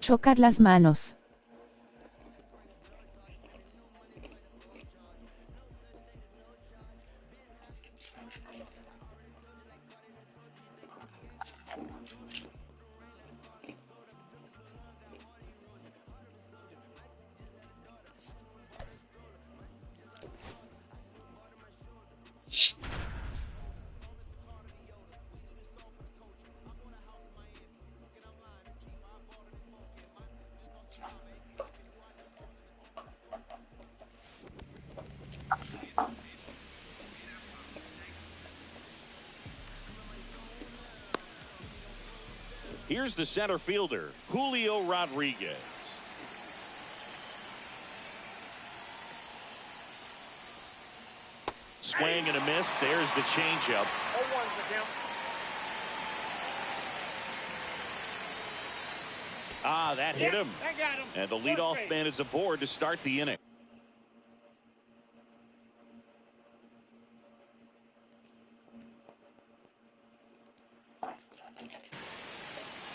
Chocar las manos. Here's the center fielder, Julio Rodriguez. Swing and a miss. There's the changeup. 0-1's the count. Ah, that hit him. I got him. And the leadoff man is aboard to start the inning.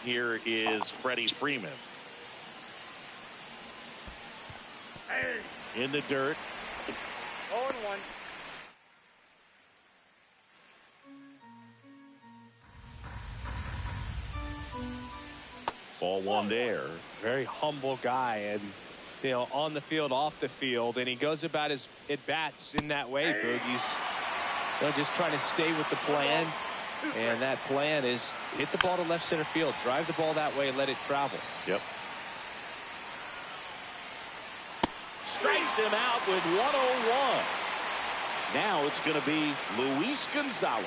Here is Freddie Freeman. Hey. In the dirt. 0-1. Ball one there. Very humble guy, and you know, on the field, off the field, and he goes about his at bats in that way. Boog. He's just trying to stay with the plan, and that plan is hit the ball to left center field, drive the ball that way, and let it travel. Yep. Strikes him out with 101. Now it's going to be Luis Gonzalez.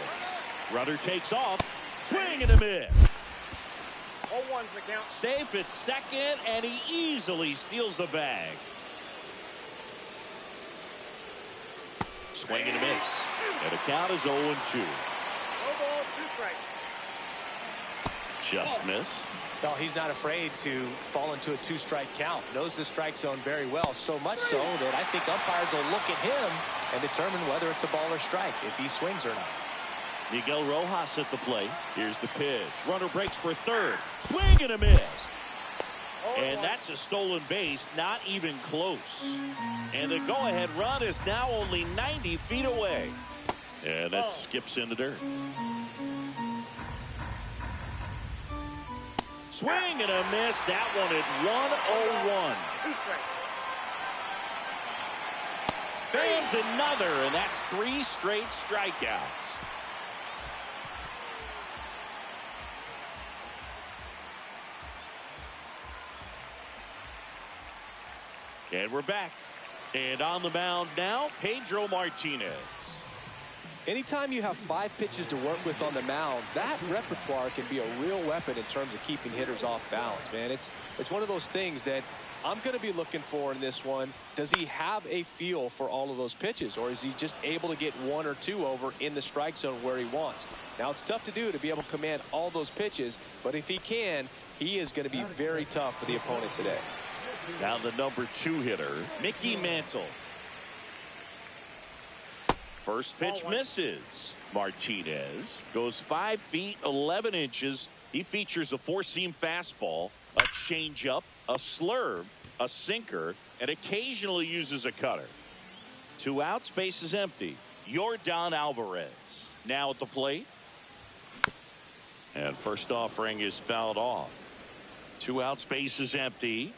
Runner takes off. Swing and a miss. 0-1's the count. Safe at second, and he easily steals the bag. Swing and a miss. And the count is 0-2. No ball, 2 strikes. Just missed. No, he's not afraid to fall into a 2-strike count. Knows the strike zone very well, so much so that I think umpires will look at him and determine whether it's a ball or strike, if he swings or not. Miguel Rojas at the plate. Here's the pitch. Runner breaks for third. Swing and a miss. And that's a stolen base, not even close. And the go-ahead run is now only 90 feet away. And that skips in the dirt. Swing and a miss. That one at 101. 2 strikes. Bams another, and that's 3 straight strikeouts. And we're back. And on the mound now, Pedro Martinez. Anytime you have 5 pitches to work with on the mound, that repertoire can be a real weapon in terms of keeping hitters off balance, man. It's one of those things that I'm going to be looking for in this one. Does he have a feel for all of those pitches, or is he just able to get 1 or 2 over in the strike zone where he wants? Now, it's tough to do to be able to command all those pitches, but if he can, he is going to be very tough for the opponent today. Now the number 2 hitter, Mickey Mantle. First pitch misses. Martinez goes 5 feet 11 inches. He features a 4-seam fastball, a changeup, a slurve, a sinker, and occasionally uses a cutter. 2 outs, base is empty. Yordan Alvarez now at the plate. And first offering is fouled off. 2 outs, base is empty.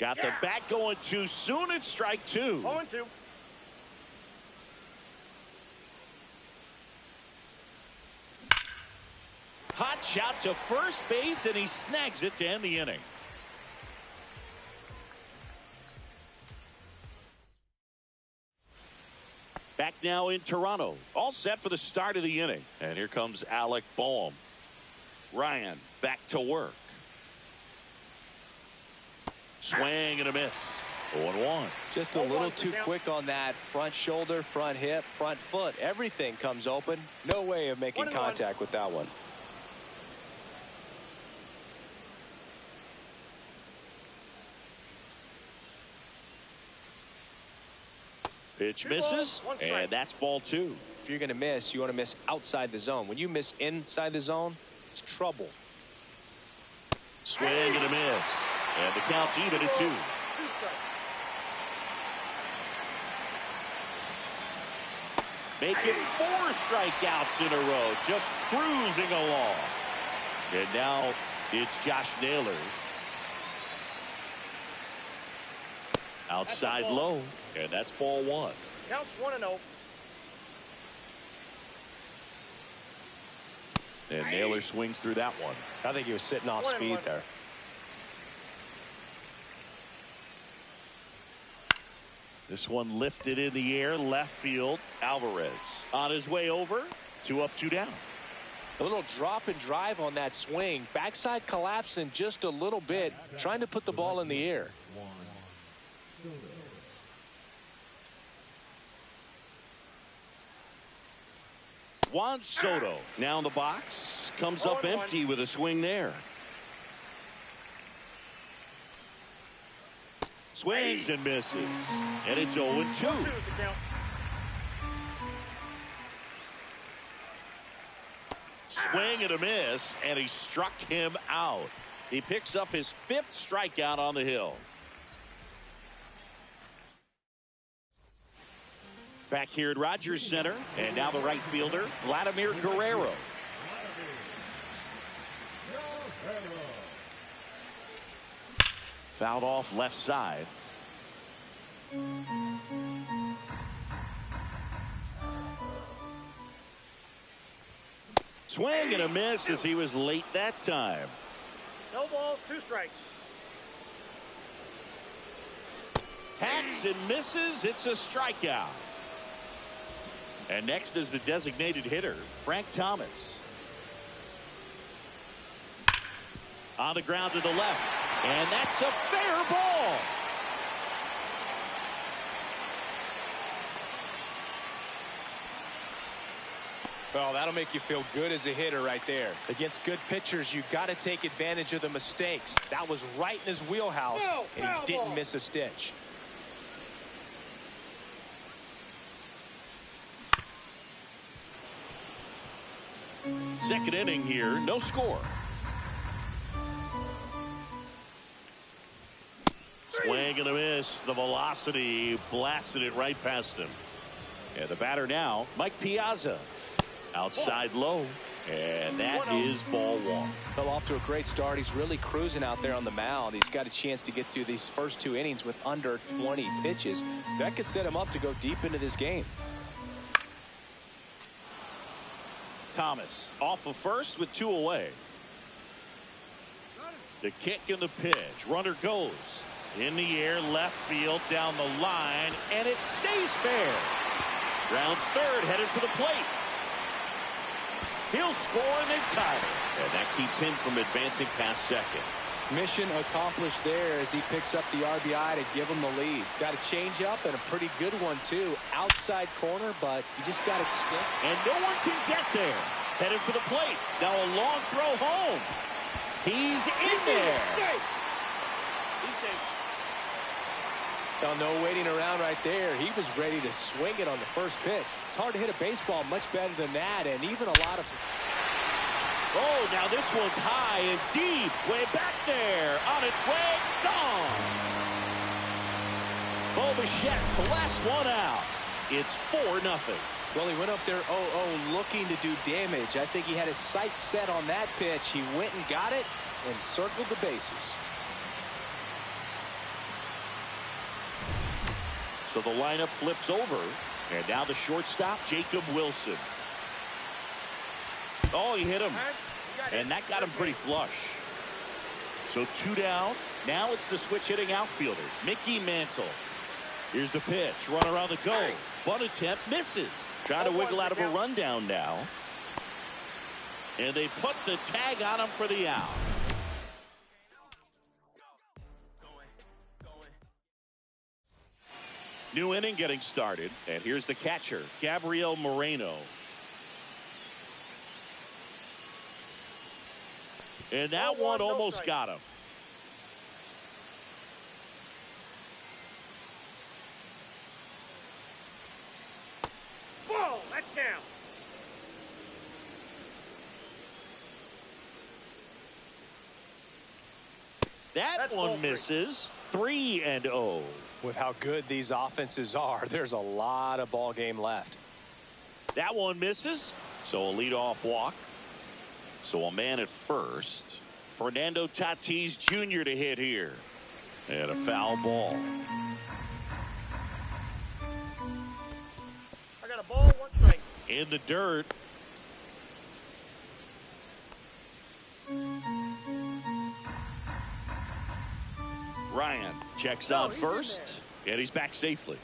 Got the bat going too soon. It's strike 2. 0-2. Hot shot to first base, and he snags it to end the inning. Back now in Toronto. All set for the start of the inning. And here comes Alec Boehm. Ryan back to work. Swing and a miss. 0-1. Just a little too quick on that front shoulder, front hip, front foot. Everything comes open. No way of making contact with that one. Pitch misses, and that's ball 2. If you're going to miss, you want to miss outside the zone. When you miss inside the zone, It's trouble. Swing and a miss. And the count's even at 2. 2 strikes. Making 4 strikeouts in a row. Just cruising along. And now it's Josh Naylor. Outside low. And that's ball 1. Counts 1-0. And Naylor swings through that one. I think he was sitting off speed there. This one lifted in the air, left field. Alvarez on his way over. 2 up, 2 down. A little drop and drive on that swing. Backside collapsing just a little bit, trying to put the ball in the air. Juan Soto now in the box. Comes up empty with a swing there. Swings and misses. And it's 0-2. Swing and a miss, and he struck him out. He picks up his 5th strikeout on the hill. Back here at Rogers Center, and now the right fielder, Vladimir Guerrero. Fouled off left side. Swing and a miss as he was late that time. No balls, 2 strikes. Hacks and misses. It's a strikeout. And next is the designated hitter, Frank Thomas. On the ground to the left. And that's a fair ball. Well, that'll make you feel good as a hitter right there. Against good pitchers, you got to take advantage of the mistakes. That was right in his wheelhouse, and he didn't miss a stitch. Second inning here, no score. Swing and a miss. The velocity blasted it right past him. And the batter now, Mike Piazza. Outside low. And that is ball 1. Fell off to a great start. He's really cruising out there on the mound. He's got a chance to get through these first 2 innings with under 20 pitches. That could set him up to go deep into this game. Thomas off of first with 2 away. The kick and the pitch. Runner goes in the air, left field, down the line, and it stays fair. Rounds third, headed for the plate. He'll score and they tie it. And that keeps him from advancing past second. Mission accomplished there as he picks up the RBI to give him the lead. Got a change up and a pretty good one too. Outside corner, but you just got it stick. And no one can get there. Headed for the plate. Now a long throw home. He's in there. Oh, no waiting around right there. He was ready to swing it on the first pitch. It's hard to hit a baseball much better than that, and even a lot of... Oh, now this one's high and deep. Way back there. On its way. Gone. Bo Bichette, the last one out. It's 4-0. Well, he went up there 0-0 looking to do damage. I think he had his sights set on that pitch. He went and got it and circled the bases. So the lineup flips over. And now the shortstop, Jacob Wilson. Oh, he hit him. And that got him pretty flush. So 2 down. Now it's the switch hitting outfielder, Mickey Mantle. Here's the pitch. Runner on the go. Bunt attempt misses. Trying to wiggle out of a rundown now. And they put the tag on him for the out. New inning getting started. And here's the catcher, Gabriel Moreno. And that one almost got him. Ball, that's down. That one misses. 3-0. With how good these offenses are, there's a lot of ball game left. That one misses. So a leadoff walk. So a man at first. Fernando Tatis Jr. to hit here. And a foul ball. I got a ball, 1 strike. In the dirt. Ryan checks on first, and he's back safely.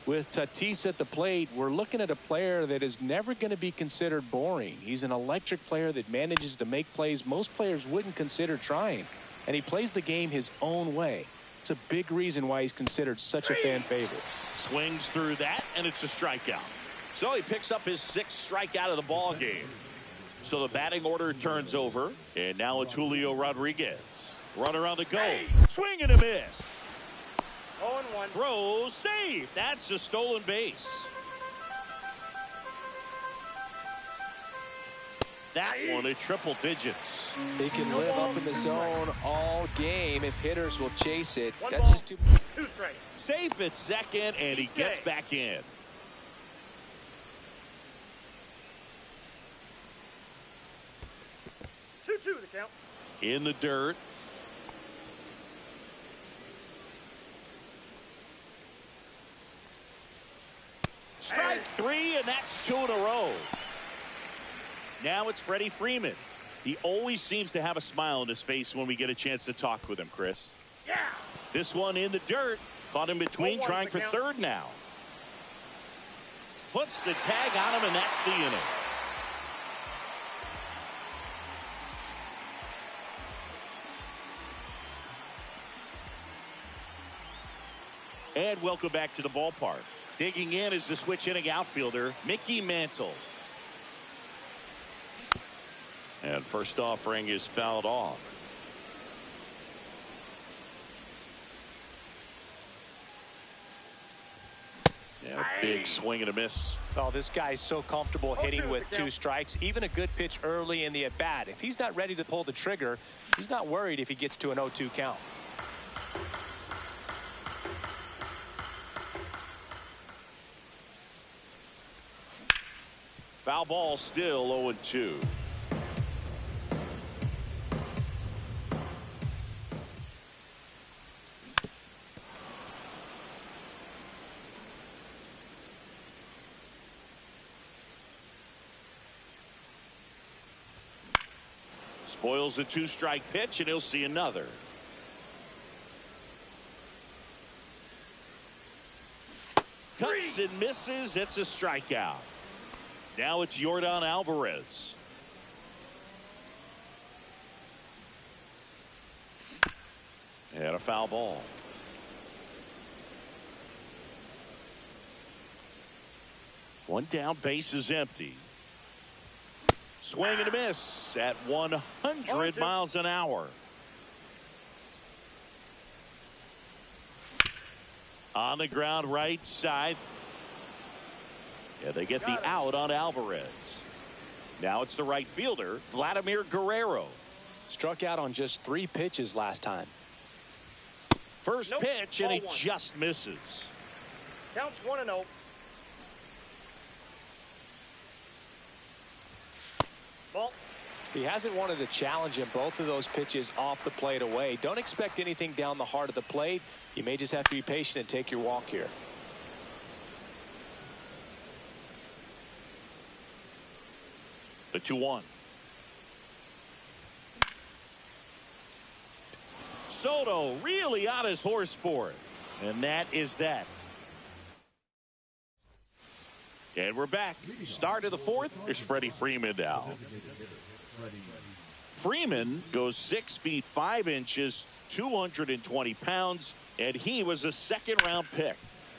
With Tatis at the plate, we're looking at a player that is never going to be considered boring. He's an electric player that manages to make plays most players wouldn't consider trying. And he plays the game his own way. It's a big reason why he's considered such a fan favorite. Swings through that, and it's a strikeout. So he picks up his 6th strikeout of the ball game. So the batting order turns over, and now it's Julio Rodriguez. Runner on the go. Swing and a miss. 0-1. Throw, save. That's a stolen base. That one at triple digits. He can live up in the zone all game if hitters will chase it. One That's ball, just too. 2 strikes. Safe at second, and he gets back in. The count. In the dirt. Strike 3, and that's 2 in a row. Now it's Freddie Freeman. He always seems to have a smile on his face when we get a chance to talk with him, Chris. Yeah. This one in the dirt. Caught in between, trying for third now. Puts the tag on him, and that's the inning. And welcome back to the ballpark. Digging in is the switch inning outfielder, Mickey Mantle. And first offering is fouled off. Yeah, big swing and a miss. Oh, this guy's so comfortable hitting with 2 strikes. Even a good pitch early in the at-bat. If he's not ready to pull the trigger, he's not worried if he gets to an 0-2 count. Foul ball, still 0-2. Spoils the 2-strike pitch, and he'll see another. Cuts and misses. It's a strikeout. Now it's Yordan Alvarez. And a foul ball. One down, base is empty. Swing and a miss at 100 miles an hour. On the ground, right side. Yeah, they get the out on Alvarez. Now it's the right fielder, Vladimir Guerrero. Struck out on just 3 pitches last time. First pitch, and he just misses. Counts 1-0. Ball. He hasn't wanted to challenge him both of those pitches off the plate away. Don't expect anything down the heart of the plate. You may just have to be patient and take your walk here. The 2-1. Soto really on his horse for it. And that is that. And we're back. Start of the 4th. Here's Freddie Freeman now. Freeman goes 6 feet 5 inches, 220 pounds, and he was a 2nd-round pick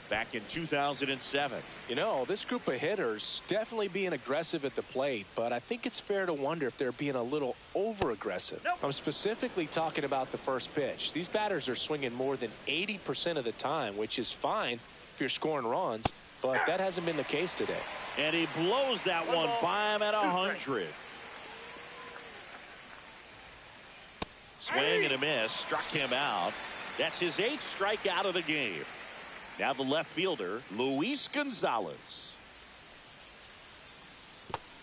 back in 2007. You know, this group of hitters definitely being aggressive at the plate, but I think it's fair to wonder if they're being a little over-aggressive. I'm specifically talking about the first pitch. These batters are swinging more than 80% of the time, which is fine if you're scoring runs, but that hasn't been the case today. And he blows that one by him at 100. Swing and a miss. Struck him out. That's his 8th strikeout of the game. Now the left fielder, Luis Gonzalez.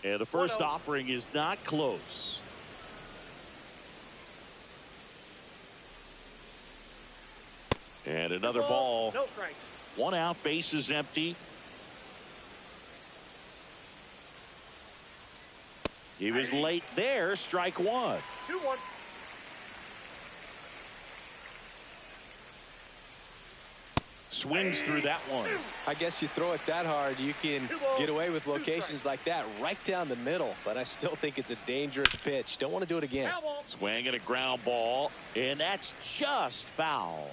And the first offering is not close. And another ball. No strike. 1 out, bases empty. He was late there. Strike 1. 2-1. Swings through that one. I guess you throw it that hard, you can get away with locations like that right down the middle. But I still think it's a dangerous pitch. Don't want to do it again. Swing and a ground ball. And that's just foul.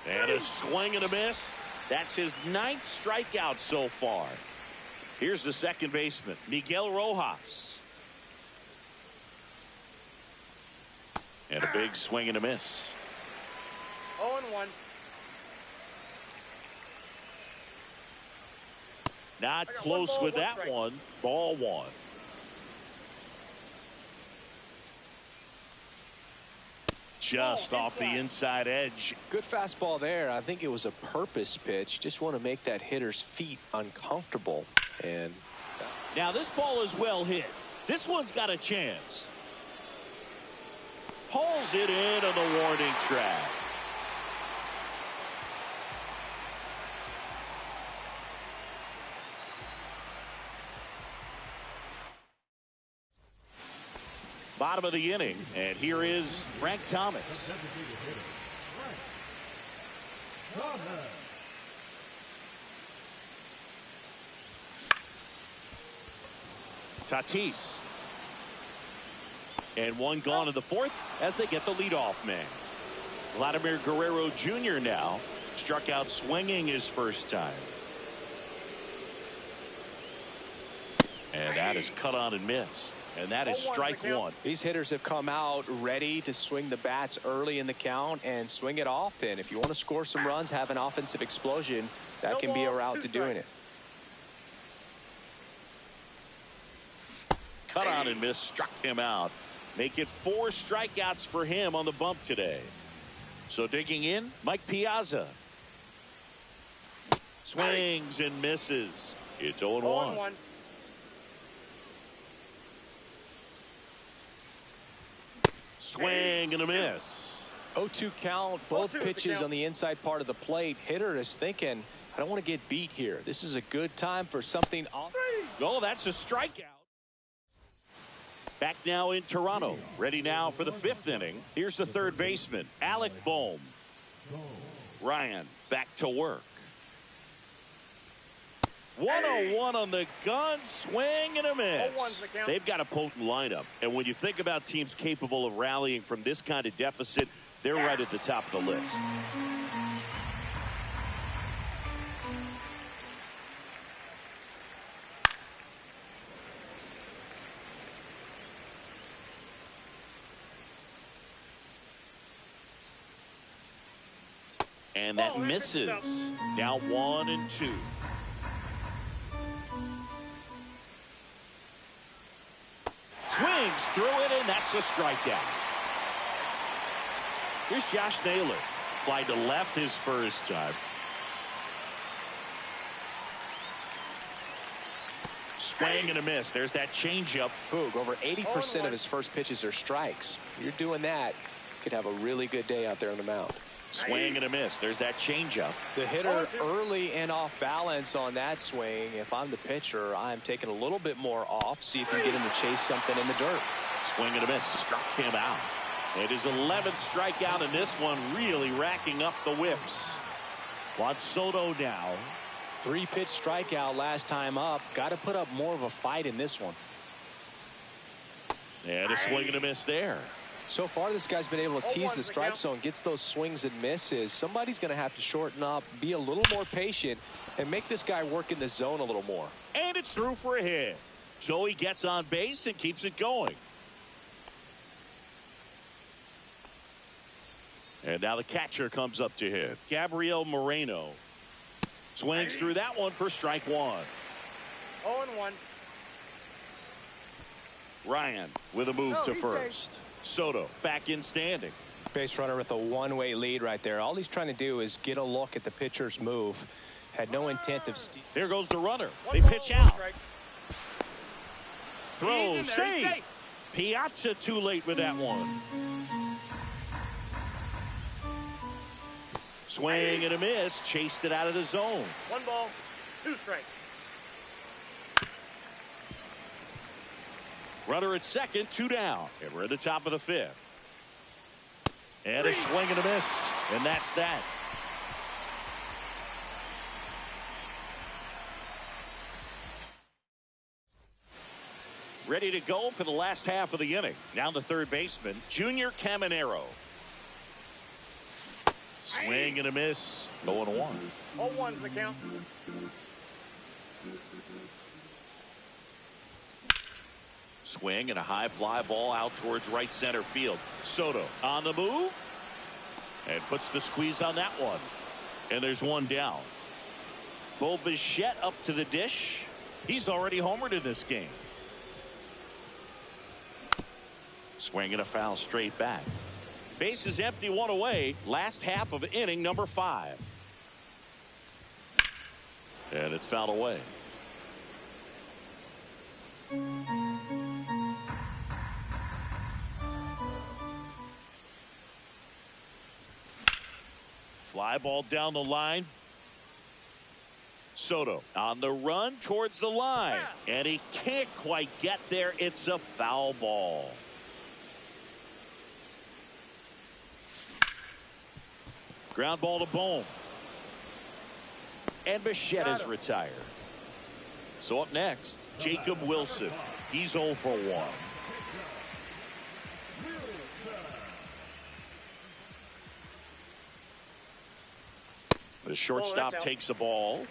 And a swing and a miss. That's his 9th strikeout so far. Here's the second baseman, Miguel Rojas. And a big swing and a miss. 0-1. Not close with that one. Ball 1. Just off the inside edge. Good fastball there. I think it was a purpose pitch. Just want to make that hitter's feet uncomfortable. And now this ball is well hit. This one's got a chance. Pulls it in on the warning track. Bottom of the inning, and here is Frank Thomas. Tatis. And one gone in the 4th as they get the leadoff man. Vladimir Guerrero Jr. now struck out swinging his first time. And that is cut on and missed. And that is strike 1. These hitters have come out ready to swing the bats early in the count and swing it often. If you want to score some runs, have an offensive explosion, that can be a route to doing it. Cut on and miss, struck him out. Make it 4 strikeouts for him on the bump today. So digging in, Mike Piazza. Swings and misses. It's 0-1. Swing and a miss. 0-2 count. Both pitches on the inside part of the plate. Hitter is thinking, I don't want to get beat here. This is a good time for something off. Oh, that's a strikeout. Back now in Toronto. Ready now for the 5th inning. Here's the third baseman, Alec Bohm. Ryan back to work. 101 on the gun, swing and a miss. They've got a potent lineup, and when you think about teams capable of rallying from this kind of deficit, they're right at the top of the list. And that misses. Now 1-2. Swings through it, and that's a strikeout. Here's Josh Naylor. Fly to left his first time. Swing and a miss. There's that changeup. Boog, over 80% of his first pitches are strikes. You're doing that, you could have a really good day out there on the mound. Swing and a miss. There's that changeup. The hitter early and off balance on that swing. If I'm the pitcher, I'm taking a little bit more off. See if you can get him to chase something in the dirt. Swing and a miss. Struck him out. It is 11th strikeout in this one, really racking up the whips. Juan Soto now. 3-pitch strikeout last time up. Got to put up more of a fight in this one. And a swing and a miss there. So far, this guy's been able to tease the strike zone, gets those swings and misses. Somebody's going to have to shorten up, be a little more patient, and make this guy work in the zone a little more. And it's through for a hit. So he gets on base and keeps it going. And now the catcher comes up to hit. Gabriel Moreno swings through that one for strike 1. 0-1. Ryan with a move to first. Soto back in standing. Base runner with a one-way lead right there. All he's trying to do is get a look at the pitcher's move. Had no intent of stealing. Here goes the runner. They pitch out. Throw, save. Piazza too late with that one. Swing and a miss. Chased it out of the zone. 1 ball, 2 strikes. Runner at second, 2 down. And we're at the top of the 5th. And a swing and a miss. And that's that. Ready to go for the last half of the inning. Now the third baseman, Junior Caminero. Swing and a miss. 0-1. 0-1's the count. Swing and a high fly ball out towards right center field. Soto on the move and puts the squeeze on that one. And there's 1 down. Bo Bichette up to the dish. He's already homered in this game. Swing and a foul straight back. Base is empty, 1 away. Last half of inning number 5. And it's fouled away. Fly ball down the line. Soto on the run towards the line. And he can't quite get there. It's a foul ball. Ground ball to Bohm. And Bichette is retired. So up next, Jacob Wilson. He's 0 for 1. The shortstop takes the ball.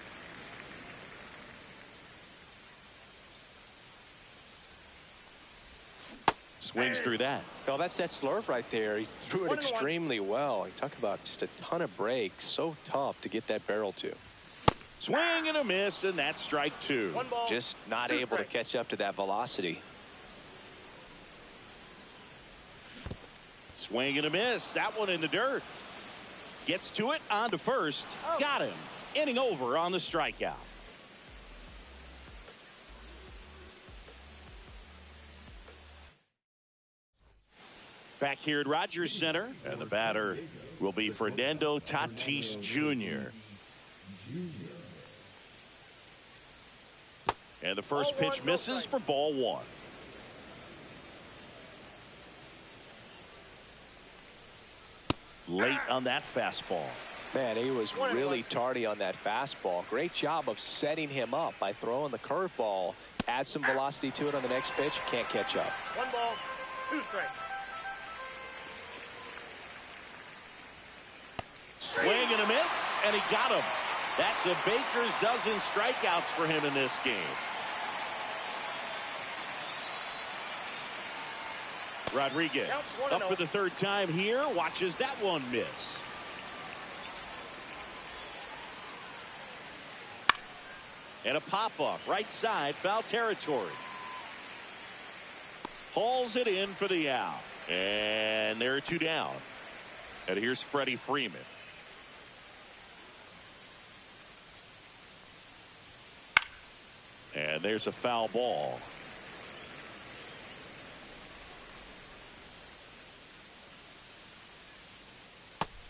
Swings through that. Well, that's that slurve right there. He threw it extremely well. You talk about just a ton of breaks. So tough to get that barrel to. Swing and a miss, and that's strike 2. 1 ball, just not able to catch up to that velocity. Swing and a miss. That one in the dirt. Gets to it, on to first. Got him. Inning over on the strikeout. Back here at Rogers Center, and the batter will be Fernando Tatis Jr. And the first pitch misses for ball 1. Late on that fastball. Man, he was really tardy on that fastball. Great job of setting him up by throwing the curveball. Add some velocity to it on the next pitch. Can't catch up. 1 ball, 2 strikes. Swing and a miss, and he got him. That's a baker's dozen strikeouts for him in this game. Rodriguez up for the 3rd time here. Watches that one miss. And a pop-up right side, foul territory. Hauls it in for the out. And there are 2 down. And here's Freddie Freeman. And there's a foul ball.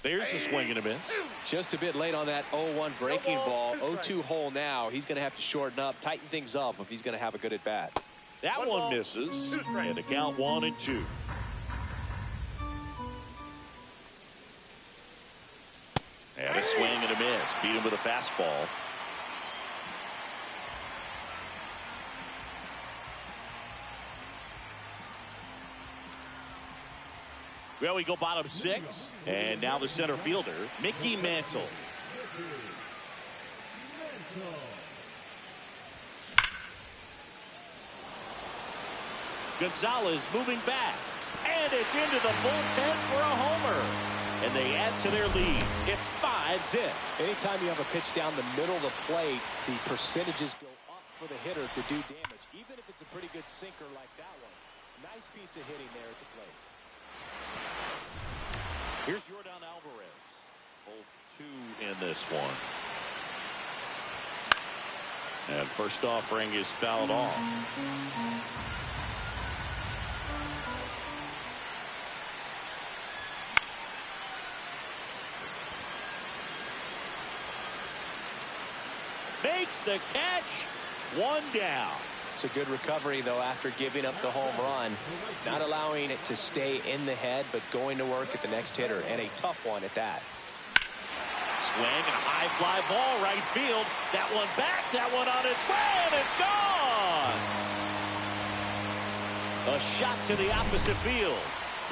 There's a swing and a miss. Just a bit late on that 0-1 breaking ball. 0-2 hole now. He's going to have to shorten up, tighten things up if he's going to have a good at bat. That one misses. And the count 1-2. And a swing and a miss. Beat him with a fastball. Well, we go bottom 6, and now the center fielder, Mickey Mantle. Gonzalez moving back, and it's into the bullpen for a homer. And they add to their lead. It's 5-zip. Anytime you have a pitch down the middle of the plate, the percentages go up for the hitter to do damage, even if it's a pretty good sinker like that one. Nice piece of hitting there at the plate. Here's Jordan Alvarez. Both two in this one. And first offering is fouled off. Makes the catch. One down. It's a good recovery, though, after giving up the home run. Not allowing it to stay in the head, but going to work at the next hitter, and a tough one at that. Swing and a high fly ball right field. That one back, that one on its way, and it's gone. A shot to the opposite field.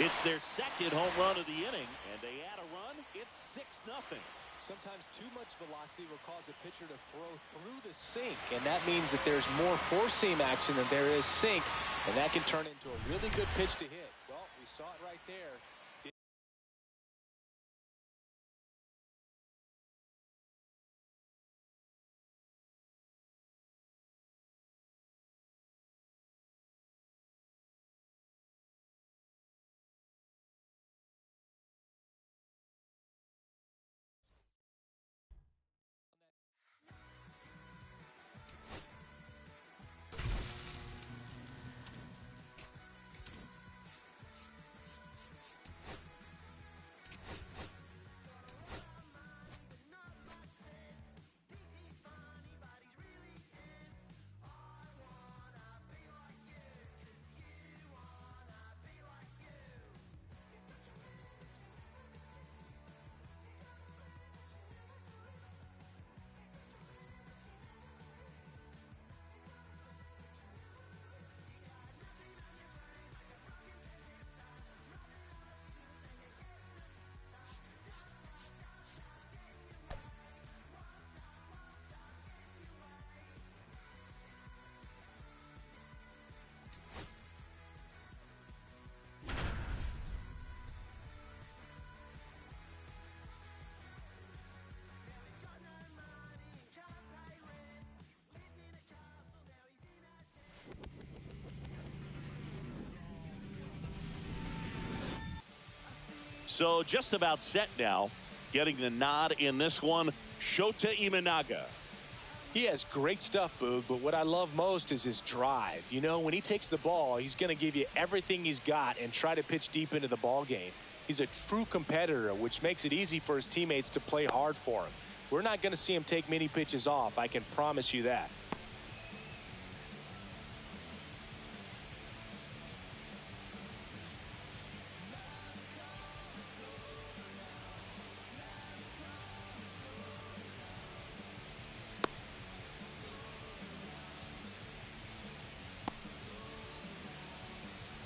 It's their second home run of the inning, and they add a run. It's 6-0. Sometimes too much velocity will cause a pitcher to throw through the sink, and that means that there's more four-seam action than there is sink, and that can turn into a really good pitch to hit. Well, we saw it right there. So just about set now. Getting the nod in this one, Shota Imanaga. He has great stuff, Boog, but what I love most is his drive. You know, when he takes the ball, he's going to give you everything he's got and try to pitch deep into the ball game. He's a true competitor, which makes it easy for his teammates to play hard for him. We're not going to see him take many pitches off, I can promise you that.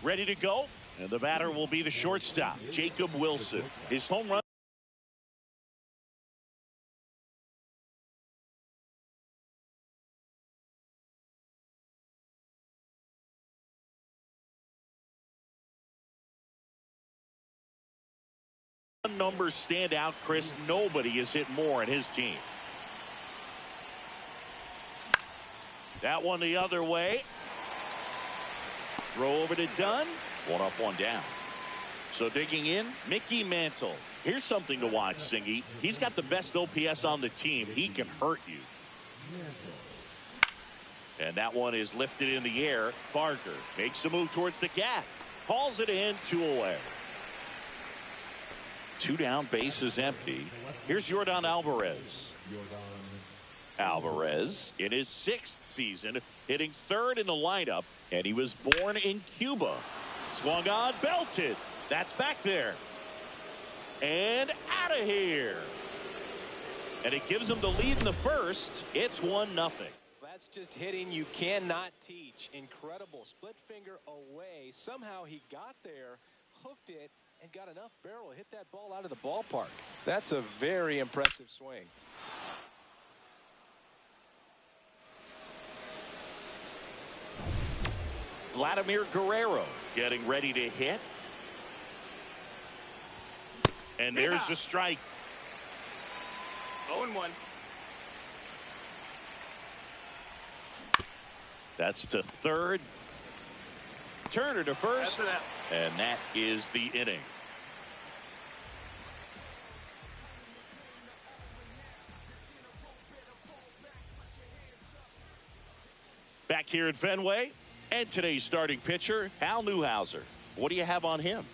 Ready to go, and the batter will be the shortstop, Jacob Wilson. His home run. Numbers stand out, Chris. Nobody has hit more in his team. That one the other way. Throw over to Dunn. One up, one down. So digging in, Mickey Mantle. Here's something to watch, Singy. He's got the best OPS on the team. He can hurt you. And that one is lifted in the air. Barker makes a move towards the gap. Calls it in, 2 away. 2 down, base is empty. Here's Jordan Alvarez. Alvarez in his 6th season, hitting 3rd in the lineup, and he was born in Cuba. Swung on, belted. That's back there. And out of here. And it gives him the lead in the first. It's 1-0. That's just hitting you cannot teach. Incredible. Split finger away. Somehow he got there, hooked it, and got enough barrel to hit that ball out of the ballpark. That's a very impressive swing. Vladimir Guerrero getting ready to hit. And there's the strike. 0-1. That's to third. Turner to first. That's an out. And that is the inning. Back here at Fenway, and today's starting pitcher, Hal Newhouser. What do you have on him?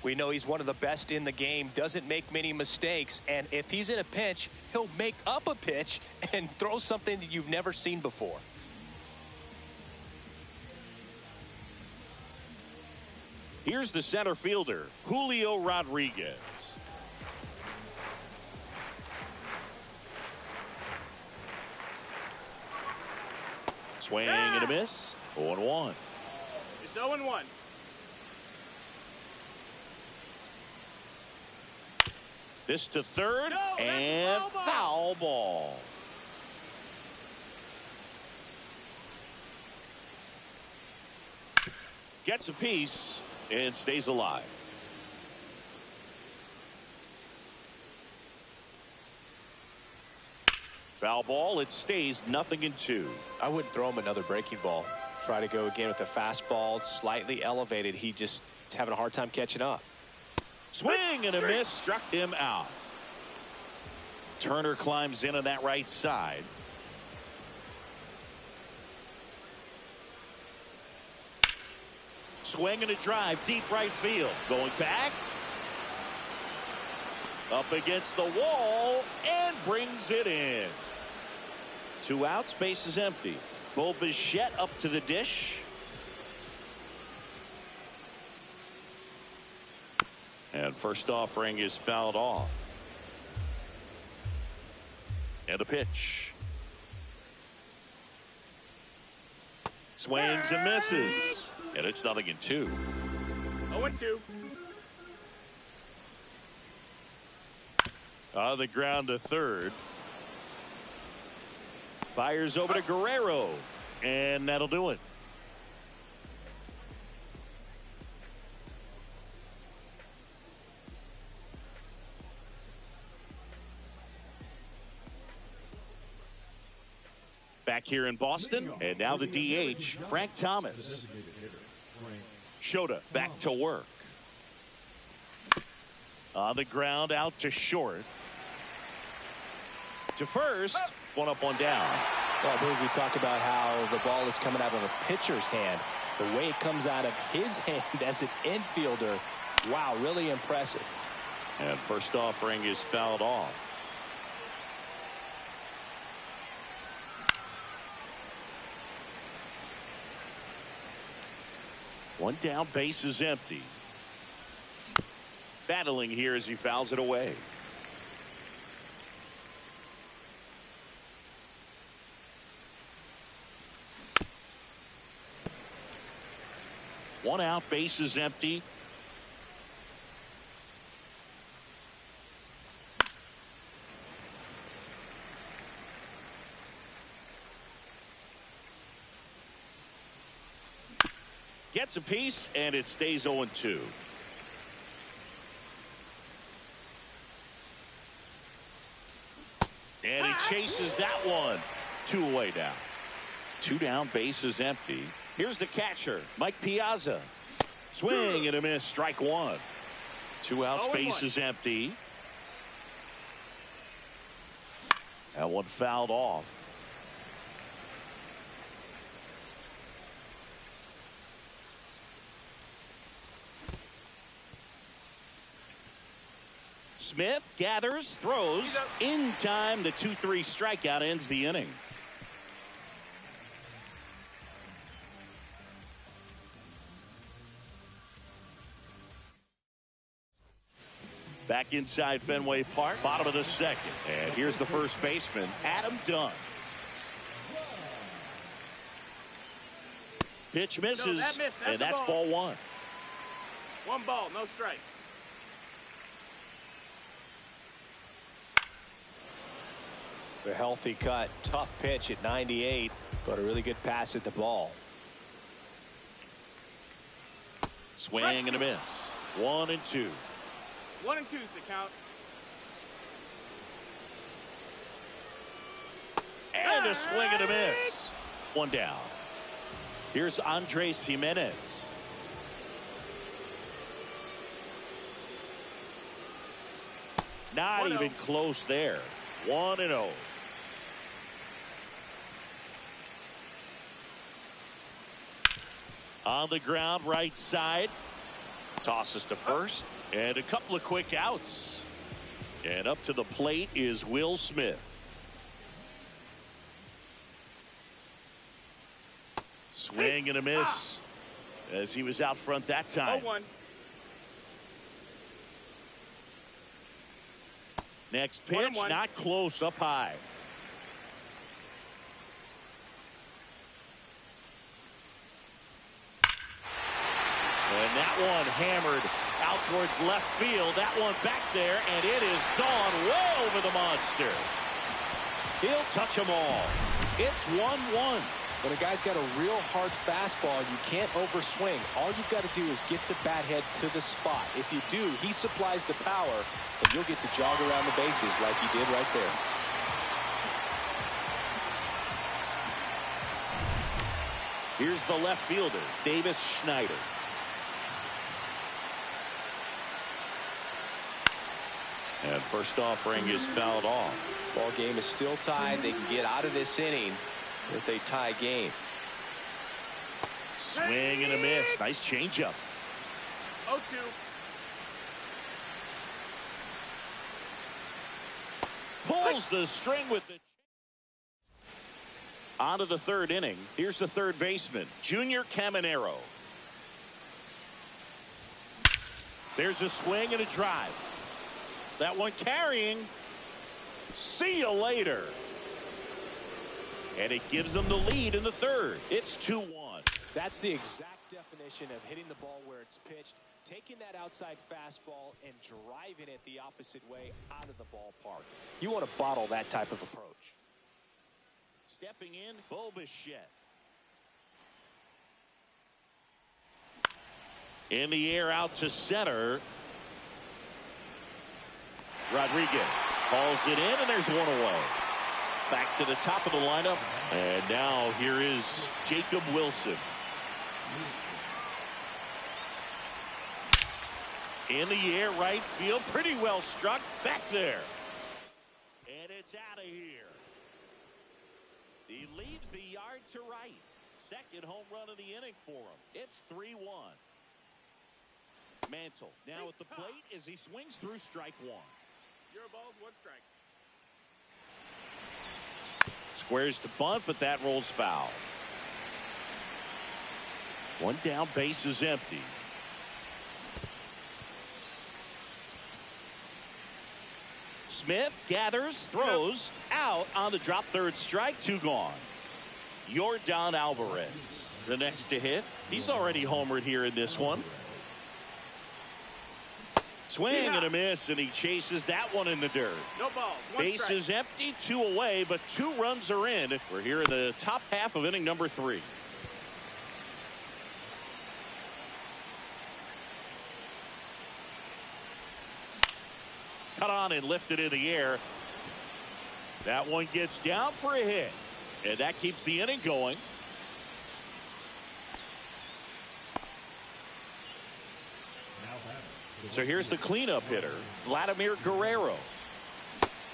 We know he's one of the best in the game, doesn't make many mistakes, and if he's in a pinch, he'll make up a pitch and throw something that you've never seen before. Here's the center fielder, Julio Rodriguez. Swing and a miss. 0-1. It's 0-1. This to third, No, and that's foul ball. Gets a piece and stays alive. Foul ball. It stays 0-2. I wouldn't throw him another breaking ball. Try to go again with the fastball, slightly elevated. He just is having a hard time catching up. Swing and a miss, struck him out. Turner climbs in on that right side. Swing and a drive, deep right field. Going back. Up against the wall and brings it in. 2 outs, base is empty. Bo Bichette up to the dish. And first offering is fouled off. And a pitch. Swings and misses. And it's 0-2. 0-2. On the ground to third. Fires over to Guerrero. And that'll do it. Back here in Boston, and now the DH, Frank Thomas. Shota back to work. On the ground, out to short. To first, 1 up, 1 down. Well, I believe we talked about how the ball is coming out of a pitcher's hand. The way it comes out of his hand as an infielder, wow, really impressive. And first offering is fouled off. One down, base is empty. Battling here as he fouls it away. One out, base is empty. Gets a piece, and it stays 0-2. And he chases that one. 2 away now. 2 down, base is empty. Here's the catcher, Mike Piazza. Swing and a miss, strike 1. 2 outs, base is empty. That one fouled off. Smith gathers, throws in time. The 2-3 strikeout ends the inning. Back inside Fenway Park, bottom of the second. And here's the first baseman, Adam Dunn. Pitch misses, No, that missed. and that's ball 1. 1 ball, no strikes. The healthy cut, tough pitch at 98, but a really good pass at the ball. Swing and a miss. 1-2. 1-2 is the count. And a swing and a miss. 1 down. Here's Andres Jimenez. Not 1-0. even close there. 1-0. On the ground, right side. Tosses to first. And a couple of quick outs. And up to the plate is Will Smith. Swing and a miss as he was out front that time. 0-1. Next pitch, 1-1. not close, up high. And that one hammered out towards left field. That one back there, and it is gone way over the monster. He'll touch them all. It's 1-1. When a guy's got a real hard fastball, you can't overswing. All you've got to do is get the bat head to the spot. If you do, he supplies the power, and you'll get to jog around the bases like he did right there. Here's the left fielder, Davis Schneider. And first offering is fouled off. Ball game is still tied. They can get out of this inning with a tie game. Swing and a miss. Nice changeup. 0-2. Pulls the string with the. On to the third inning. Here's the third baseman, Junior Caminero. There's a swing and a drive. That one carrying. See you later. And it gives them the lead in the third. It's 2-1. That's the exact definition of hitting the ball where it's pitched, taking that outside fastball and driving it the opposite way out of the ballpark. You want to bottle that type of approach. Stepping in, Bo Bichette. In the air out to center. Rodriguez hauls it in, and there's one away. Back to the top of the lineup. And now here is Jacob Wilson. In the air, right field. Pretty well struck. Back there. And it's out of here. He leaves the yard to right. Second home run of the inning for him. It's 3-1. Mantle now at the plate as he swings through strike one. 0 balls, 1 strike. Squares to bunt, but that rolls foul. One down, base is empty. Smith gathers, throws, out on the drop, third strike, 2 gone. Yordan Alvarez, the next to hit. He's already homered here in this one. Swing and a miss, and he chases that one in the dirt. No balls, 1 Base strike. is empty, 2 away, but 2 runs are in. We're here in the top half of inning number 3. Cut on and lifted in the air. That one gets down for a hit, and that keeps the inning going. So here's the cleanup hitter, Vladimir Guerrero.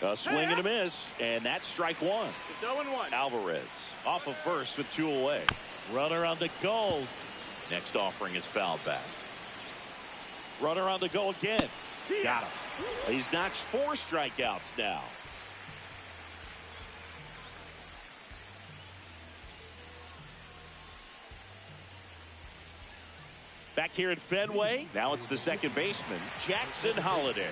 A swing and a miss, and that's strike 1. It's 0-1. Alvarez off of first with 2 away. Runner on the go. Next offering is fouled back. Runner on the go again. Got him. He's notched 4 strikeouts now. Back here at Fenway, now it's the second baseman, Jackson Holliday.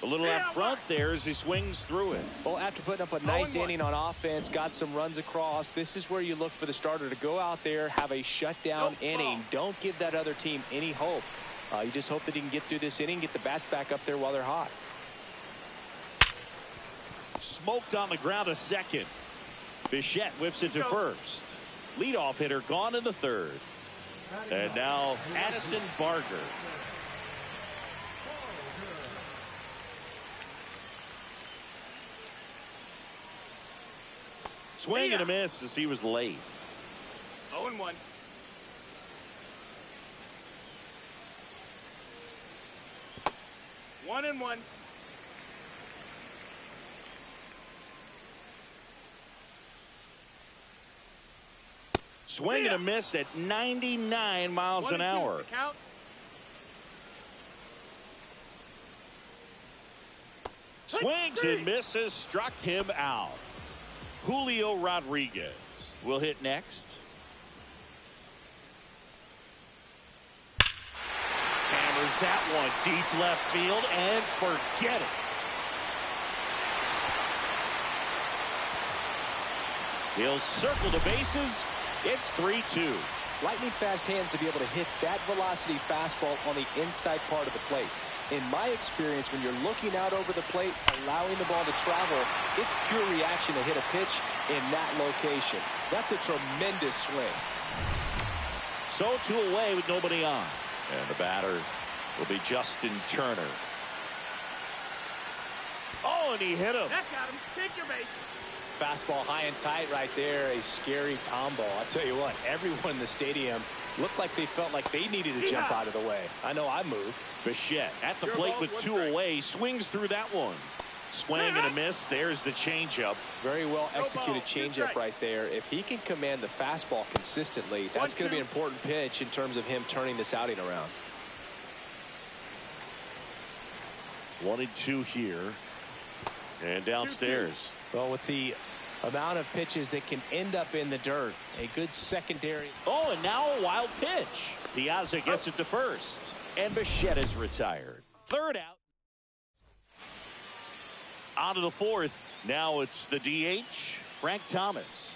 A little out front there as he swings through it. Well, after putting up a nice inning on offense, got some runs across, this is where you look for the starter to go out there, have a shutdown inning. Don't give that other team any hope. You just hope that he can get through this inning, get the bats back up there while they're hot. Smoked on the ground a second. Bichette whips it to first. Leadoff hitter gone in the third. And now Addison Barger. Swing and a miss as he was late. 0-1. 1-1. Swing and a miss at 99 miles an hour. Count. Swings and misses, struck him out. Julio Rodriguez will hit next. Hammers that one deep left field and forget it. He'll circle the bases. It's 3-2. Lightning fast hands to be able to hit that velocity fastball on the inside part of the plate. In my experience, when you're looking out over the plate, allowing the ball to travel, it's pure reaction to hit a pitch in that location. That's a tremendous swing. So 2 away with nobody on. And the batter will be Justin Turner. Oh, and he hit him. That got him. Take your base. Fastball high and tight right there. A scary combo. I'll tell you what, everyone in the stadium looked like they felt like they needed to jump out of the way. I know I moved. Bichette at the plate with 2 away. Swings through that one. Swing and a miss. There's the changeup. Very well executed changeup right there. If he can command the fastball consistently, that's going to be an important pitch in terms of him turning this outing around. 1-2 here. And downstairs. Well, with the amount of pitches that can end up in the dirt, a good secondary. Oh, and now a wild pitch. Piazza gets it to first. And Bichette is retired. Third out. On to the 4th. Now it's the DH, Frank Thomas.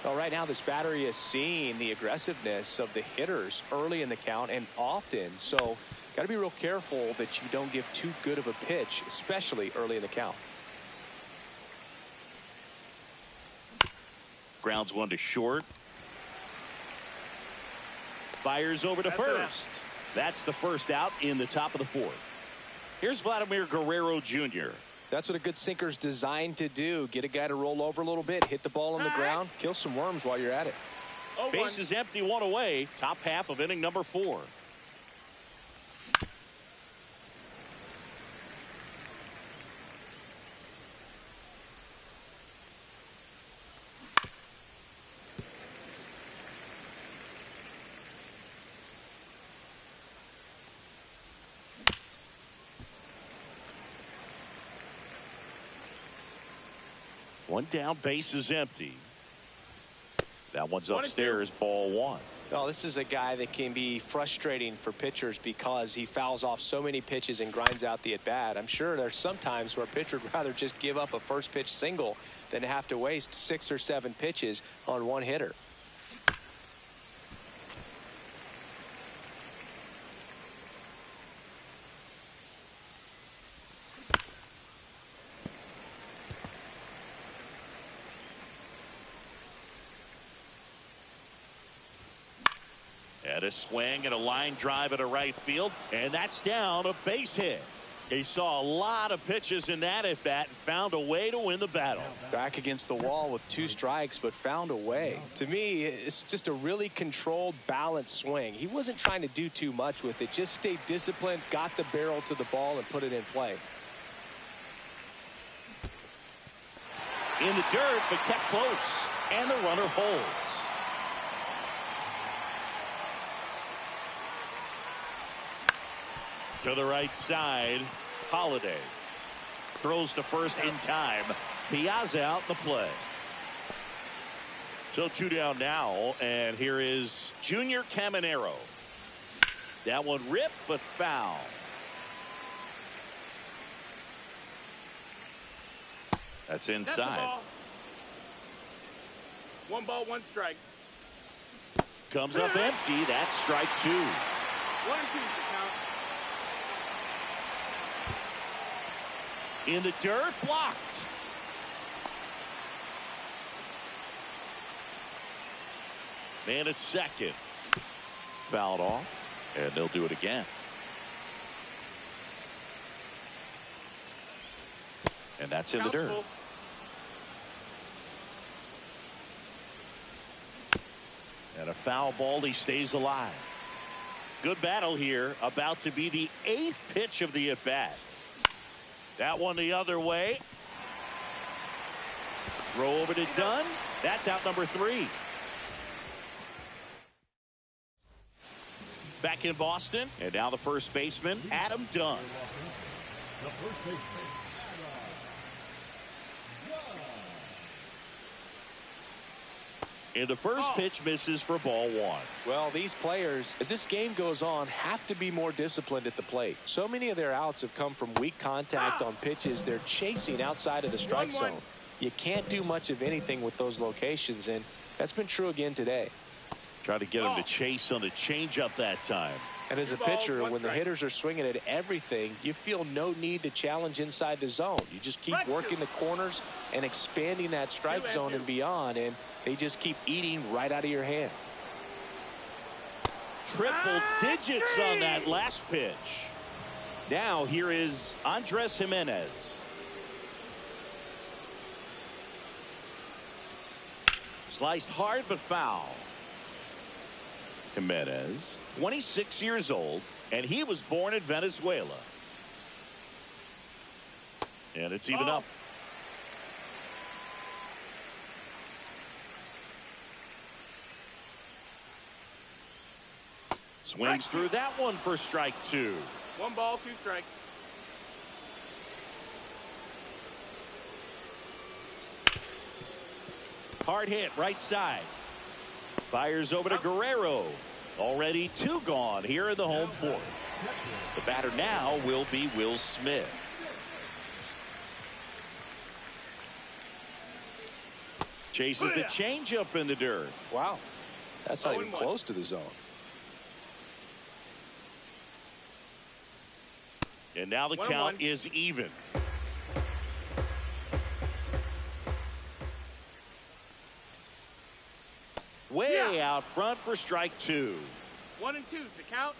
Well, right now this battery is seeing the aggressiveness of the hitters early in the count and often. So got to be real careful that you don't give too good of a pitch, especially early in the count. Grounds one to short. Fires over to first. That's the first out in the top of the 4th. Here's Vladimir Guerrero Jr. That's what a good sinker's designed to do. Get a guy to roll over a little bit, hit the ball on the ground, kill some worms while you're at it. Base is empty, 1 away. Top half of inning number 4. One down, base is empty. That one's upstairs, ball 1. Oh, this is a guy that can be frustrating for pitchers because he fouls off so many pitches and grinds out the at-bat. I'm sure there's some times where a pitcher would rather just give up a first pitch single than have to waste 6 or 7 pitches on one hitter. And a swing and a line drive at a right field, and that's down, a base hit. He saw a lot of pitches in that at bat and found a way to win the battle. Back against the wall with 2 strikes, but found a way. To me, it's just a really controlled, balanced swing. He wasn't trying to do too much with it, just stayed disciplined, got the barrel to the ball, and put it in play. In the dirt, but kept close, and the runner holds. To the right side, Holiday throws to first in time. Piazza out in the play. So 2 down now, and here is Junior Caminero. That one ripped but foul. That's inside. That's 1 ball, 1 strike. Comes up empty. That's strike 2. 1-2 count. In the dirt, blocked. Man at second. Fouled off, and they'll do it again. And that's in the dirt. And a foul ball, he stays alive. Good battle here. About to be the 8th pitch of the at-bat. That one the other way. Throw over to Dunn. That's out number 3. Back in Boston. And now the first baseman, Adam Dunn. The first baseman. And the first pitch misses for ball 1. Well, these players, as this game goes on, have to be more disciplined at the plate. So many of their outs have come from weak contact on pitches they're chasing outside of the strike zone. You can't do much of anything with those locations, and that's been true again today. Try to get him to chase on the changeup that time. And as a pitcher, when the hitters are swinging at everything, you feel no need to challenge inside the zone. You just keep working the corners and expanding that strike zone and beyond, and they just keep eating right out of your hand. Triple digits on that last pitch. Now here is Andres Jimenez. Sliced hard but foul. Jimenez, 26 years old, and he was born in Venezuela. And it's even up. Swings through that one for strike 2. 1 ball, 2 strikes. Hard hit right side. Fires over to Guerrero. Already 2 gone here in the home 4th. The batter now will be Will Smith. Chases the changeup in the dirt. Wow. That's not even close to the zone. And now the count is even. Way out front for strike 2. 1 and 2's the count.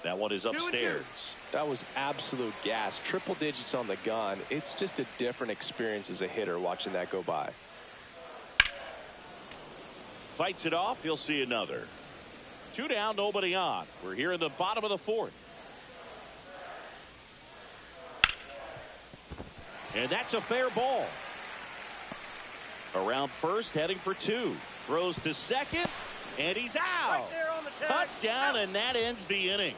That one is upstairs. That was absolute gas. Triple digits on the gun. It's just a different experience as a hitter watching that go by. Fights it off. You'll see another. 2 down, nobody on. We're here in the bottom of the 4th. And that's a fair ball. Around first, heading for 2. Throws to second, and he's out. Right there on the tag. Cut down, and that ends the inning.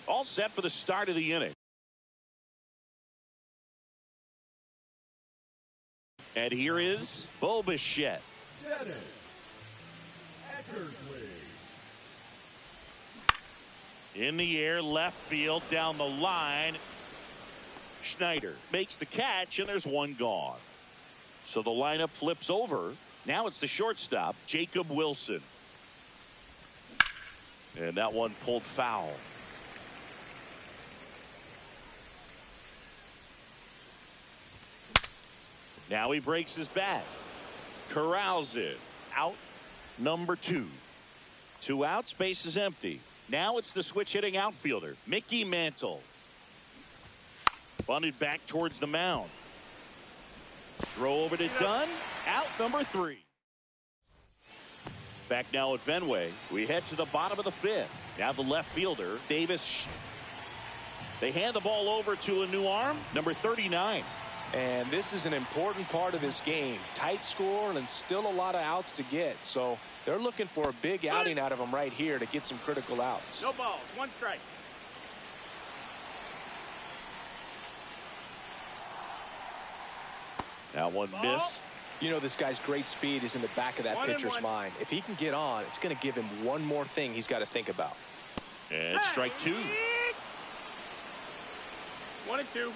All set for the start of the inning. And here is Bo Bichette. In the air, left field, down the line. Schneider makes the catch, and there's 1 gone. So the lineup flips over. Now it's the shortstop, Jacob Wilson. And that one pulled foul. Now he breaks his bat. Corrals it. Out number 2. 2 outs, base is empty. Now it's the switch hitting outfielder, Mickey Mantle. Bunted back towards the mound. Throw over to Dunn. Out number 3. Back now at Fenway. We head to the bottom of the 5th. Now the left fielder, Davis. They hand the ball over to a new arm, number 39. And this is an important part of this game. Tight score and still a lot of outs to get. So they're looking for a big outing out of them right here to get some critical outs. No balls, 1 strike. Now one missed. You know, this guy's great speed is in the back of that pitcher's mind. If he can get on, it's going to give him one more thing he's got to think about. And strike 2. 1 and 2.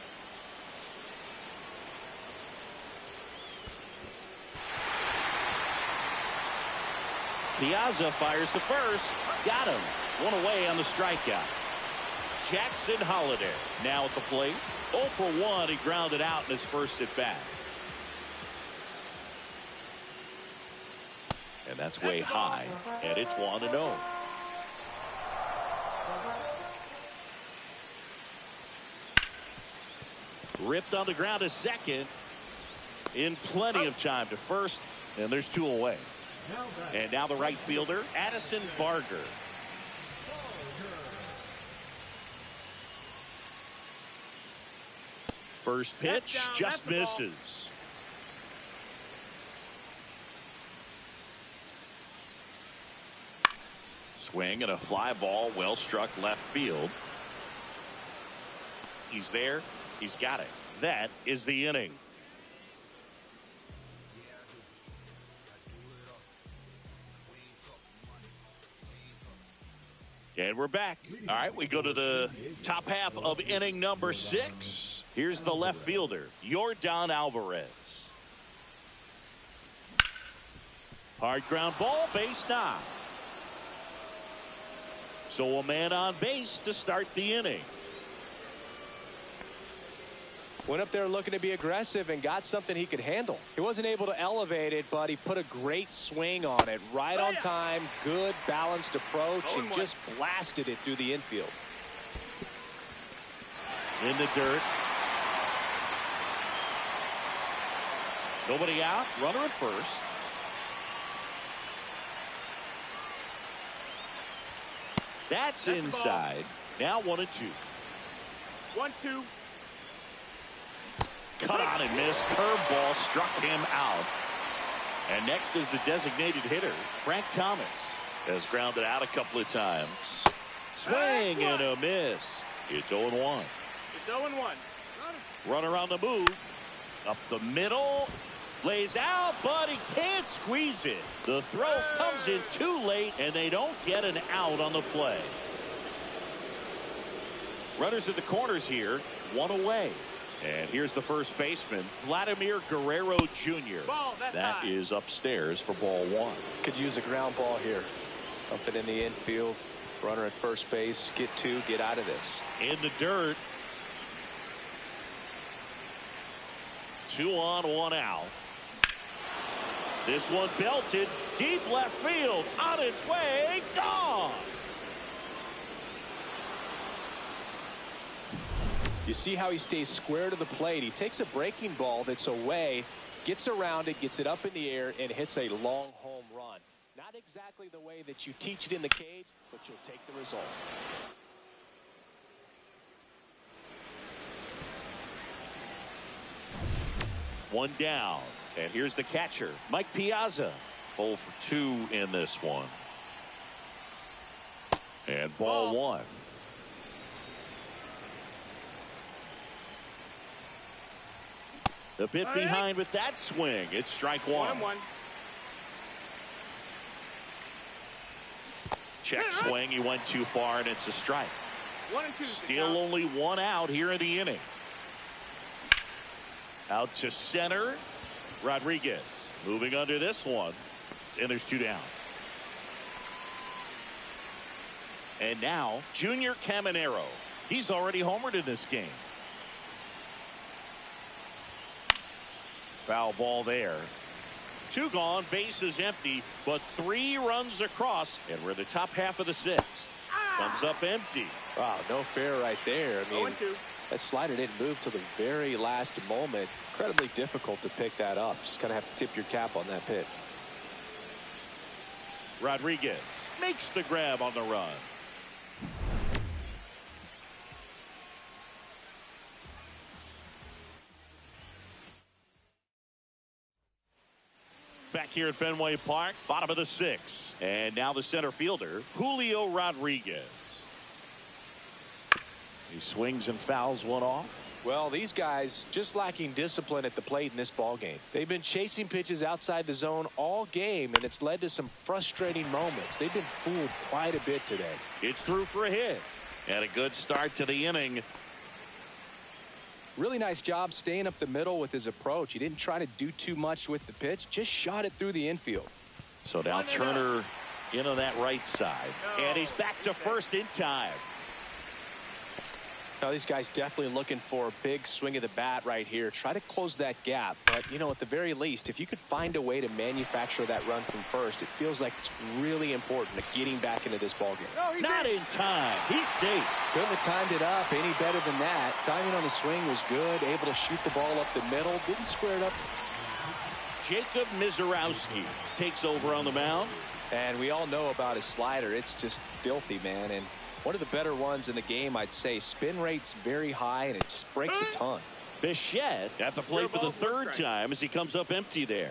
Piazza fires to first. Got him. 1 away on the strikeout. Jackson Holliday now at the plate. 0 for 1. He grounded out in his first at bat. And that's way high. And it's 1-0. Ripped on the ground to second. In plenty of time to first. And there's 2 away. And now the right fielder, Addison Barger. First pitch just misses. Swing and a fly ball, well struck left field. He's there. He's got it. That is the inning. And we're back. All right, we go to the top half of inning number 6. Here's the left fielder, Yordan Alvarez. Hard ground ball, base knock. So a man on base to start the inning. Went up there looking to be aggressive and got something he could handle. He wasn't able to elevate it, but he put a great swing on it. Right on time, good balanced approach, and just blasted it through the infield. In the dirt. Nobody out. Runner at first. That's inside. Now 1-2. 1-2. Cut on and missed. Curveball struck him out. And next is the designated hitter, Frank Thomas. Has grounded out a couple of times. Swing and a miss. It's 0-1. It's 0-1. Runner on the move. Up the middle. Lays out, but he can't squeeze it. The throw comes in too late, and they don't get an out on the play. Runners at the corners here. 1 away. And here's the first baseman, Vladimir Guerrero Jr. That is upstairs for ball 1. Could use a ground ball here. Something in the infield. Runner at first base. Get 2. Get out of this. In the dirt. 2 on, 1 out. This one belted. Deep left field. On its way. Gone. You see how he stays square to the plate. He takes a breaking ball that's away, gets around it, gets it up in the air, and hits a long home run. Not exactly the way that you teach it in the cage, but you'll take the result. One down. And here's the catcher, Mike Piazza. 0 for 2 in this one. And ball 1. The bit behind with that swing. It's strike 1. 1-1. Check swing. He went too far, and it's a strike. 1-2. Still only 1 out here in the inning. Out to center. Rodriguez moving under this one. And there's 2 down. And now, Junior Caminero. He's already homered in this game. Foul ball there. 2 gone, base is empty, but 3 runs across, and we're in the top half of the 6th. Comes up empty. Wow, no fair right there. I mean, 0-2. that slider didn't move till the very last moment. Incredibly difficult to pick that up. Just kind of have to tip your cap on that pitch. Rodriguez makes the grab on the run. Back here at Fenway Park, bottom of the 6th. And now the center fielder, Julio Rodriguez. He swings and fouls one off. Well, these guys just lacking discipline at the plate in this ball game. They've been chasing pitches outside the zone all game, and it's led to some frustrating moments. They've been fooled quite a bit today. It's through for a hit. And a good start to the inning. Really nice job staying up the middle with his approach. He didn't try to do too much with the pitch, just shot it through the infield. So now Turner in on that right side. And he's back to first in time. Now, these guys definitely looking for a big swing of the bat right here. Try to close that gap. But, you know, at the very least, if you could find a way to manufacture that run from first, it feels like it's really important to getting back into this ballgame. No, Not in time. He's safe. Couldn't have timed it up any better than that. Timing on the swing was good. Able to shoot the ball up the middle. Didn't square it up. Jacob Mizorowski takes over on the mound. And we all know about his slider. It's just filthy, man. And one of the better ones in the game, I'd say. Spin rate's very high, and it just breaks a ton. Bichette at the plate for the third time as he comes up empty there.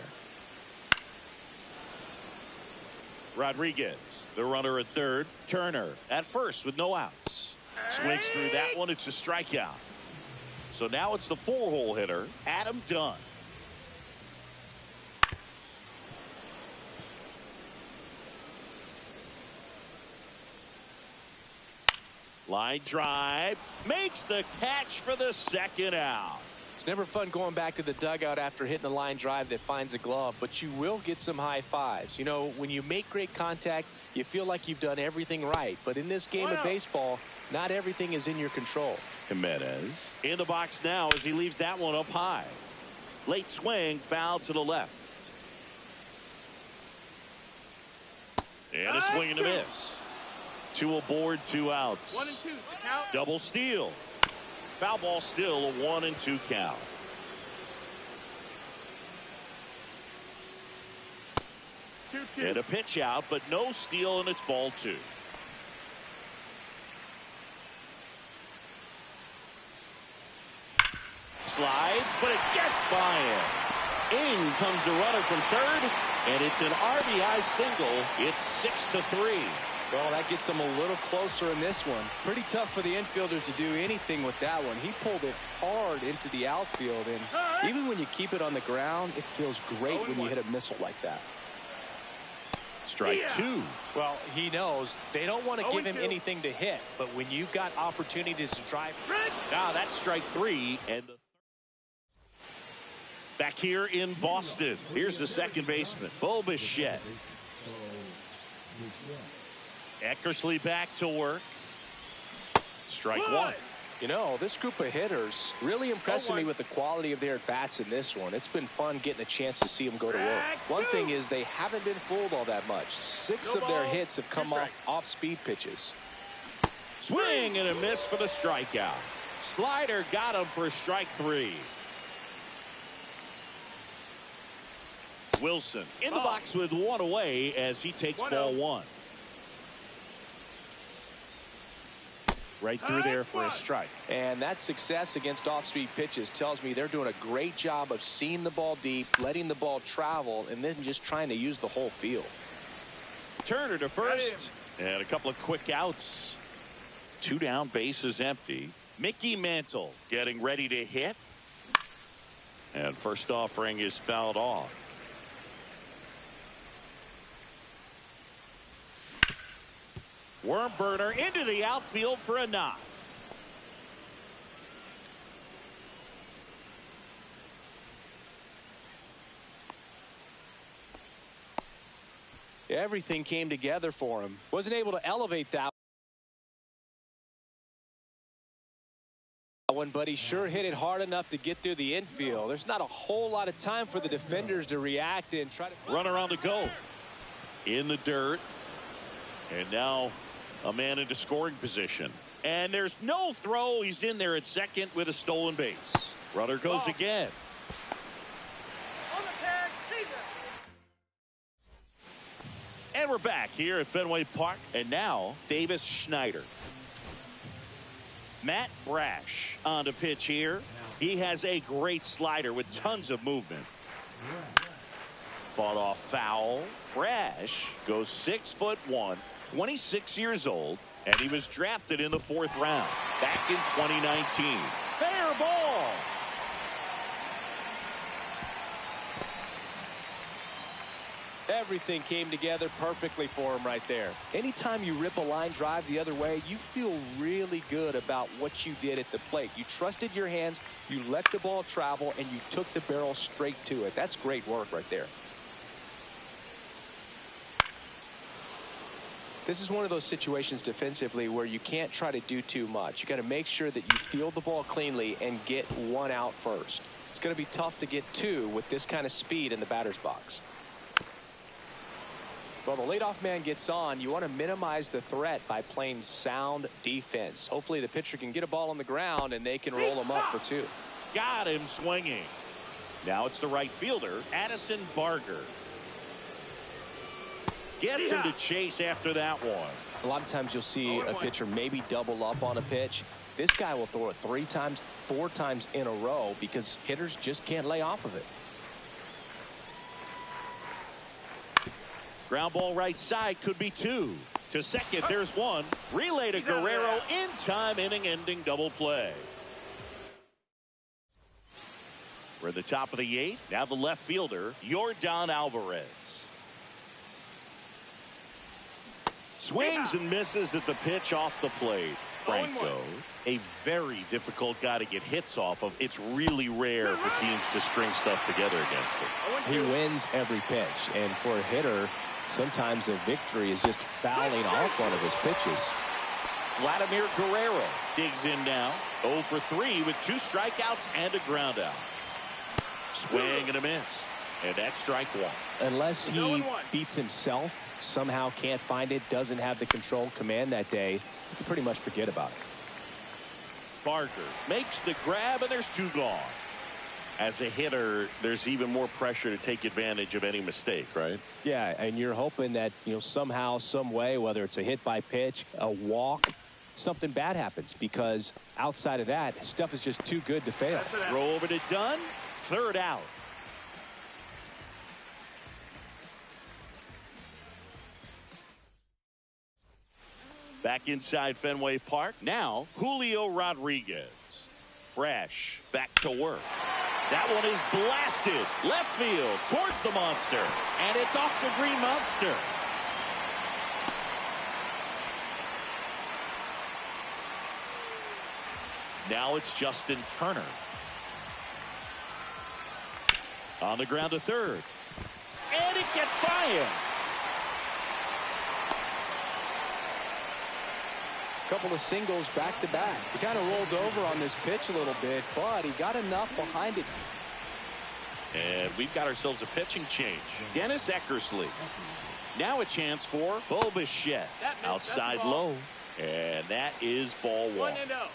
Rodriguez, the runner at third. Turner at first with no outs. Swings through that one. It's a strikeout. So now it's the 4-hole hitter, Adam Dunn. Line drive, makes the catch for the second out. It's never fun going back to the dugout after hitting a line drive that finds a glove, but you will get some high fives. You know, when you make great contact, you feel like you've done everything right. But in this game of baseball, not everything is in your control. Jimenez in the box now as he leaves that one up high. Late swing, foul to the left. And a swing and a miss. 2 aboard, 2 outs. 1 and 2. The count. Double steal. Foul ball still a 1 and 2 count. And a pitch out, but no steal, and it's ball 2. Slides, but it gets by him. In comes the runner from third, and it's an RBI single. It's 6-3. Well, that gets him a little closer in this one. Pretty tough for the infielders to do anything with that one. He pulled it hard into the outfield, and even when you keep it on the ground, it feels great when you hit a missile like that. Strike 2. Well, he knows they don't want to give him anything to hit, but when you've got opportunities to drive. Now that's strike 3, and back here in Boston, here's the second baseman, Bo Bichette. Eckersley back to work. Strike 1. You know, this group of hitters really impressing me with the quality of their at-bats in this one. It's been fun getting a chance to see them go to work. One thing is they haven't been fooled all that much. 6 of their hits have come off speed pitches. Swing and a miss for the strikeout. Slider got him for strike 3. Wilson in the box with 1 away as he takes ball 1. Right through there for a strike. And that success against off-speed pitches tells me they're doing a great job of seeing the ball deep, letting the ball travel, and then just trying to use the whole field. Turner to first. And a couple of quick outs. 2 down, bases empty. Mickey Mantle getting ready to hit. And first offering is fouled off. Worm burner into the outfield for a knock. Everything came together for him. Wasn't able to elevate that one, but he sure hit it hard enough to get through the infield. There's not a whole lot of time for the defenders to react and try to. Runner on the go. In the dirt. And now a man into scoring position. And there's no throw. He's in there at second with a stolen base. Runner goes again. On the tag, And we're back here at Fenway Park. And now Davis Schneider. Matt Brash on the pitch here. He has a great slider with tons of movement. Fought off foul. Brash goes 6'1", 26 years old, and he was drafted in the 4th round back in 2019. Fair ball. Everything came together perfectly for him right there. Anytime you rip a line drive the other way, you feel really good about what you did at the plate. You trusted your hands, you let the ball travel, and you took the barrel straight to it. That's great work right there. This is one of those situations defensively where you can't try to do too much. You got to make sure that you field the ball cleanly and get one out first. It's going to be tough to get two with this kind of speed in the batter's box. Well, the leadoff man gets on. You want to minimize the threat by playing sound defense. Hopefully the pitcher can get a ball on the ground and they can roll him up for two. Got him swinging. Now it's the right fielder, Addison Barger. Gets him to chase after that one. A lot of times you'll see a pitcher maybe double up on a pitch. This guy will throw it 3 times, 4 times in a row because hitters just can't lay off of it. Ground ball right side, could be 2. To second, there's 1. Relay to Guerrero, in time, inning-ending double play. We're at the top of the 8th. Now the left fielder, Yordan Alvarez. Swings and misses at the pitch off the plate. Franco, a very difficult guy to get hits off of. It's really rare for teams to string stuff together against him. He wins every pitch, and for a hitter, sometimes a victory is just fouling off one of his pitches. Vladimir Guerrero digs in now. 0 for 3 with 2 strikeouts and a ground out. Swing and a miss. And that's strike 1. Unless he beats himself, somehow can't find it, doesn't have the control command that day, you can pretty much forget about it. Barger makes the grab, and there's 2 gone. As a hitter, there's even more pressure to take advantage of any mistake, right? Yeah, and you're hoping that, somehow, some way, whether it's a hit by pitch, a walk, something bad happens, because outside of that, stuff is just too good to fail. Throw over to Dunn. 3rd out. Back inside Fenway Park. Now, Julio Rodriguez. Brash back to work. That one is blasted. Left field towards the monster. And it's off the green monster. Now it's Justin Turner. On the ground to 3rd. And it gets by him. Couple of singles back to back. He kind of rolled over on this pitch a little bit, but he got enough behind it. And we've got ourselves a pitching change. Dennis Eckersley. Now a chance for Bo Bichette. Outside low. And that is ball 1. 1-0.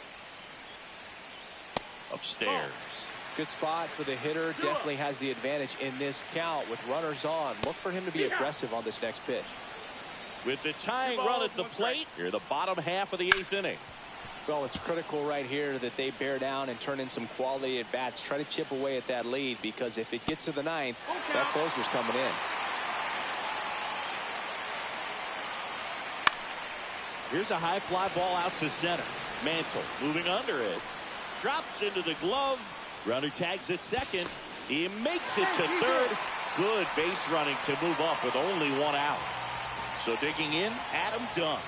Upstairs. Good spot for the hitter. Definitely has the advantage in this count with runners on. Look for him to be aggressive on this next pitch. With the tying run at the plate, here the bottom half of the 8th inning. Well, it's critical right here that they bear down and turn in some quality at bats. Try to chip away at that lead, because if it gets to the 9th, that closer's coming in. Here's a high fly ball out to center. Mantle moving under it. Drops into the glove. Runner tags at second. He makes it to 3rd. Good base running to move up with only 1 out. So digging in, Adam Dunn.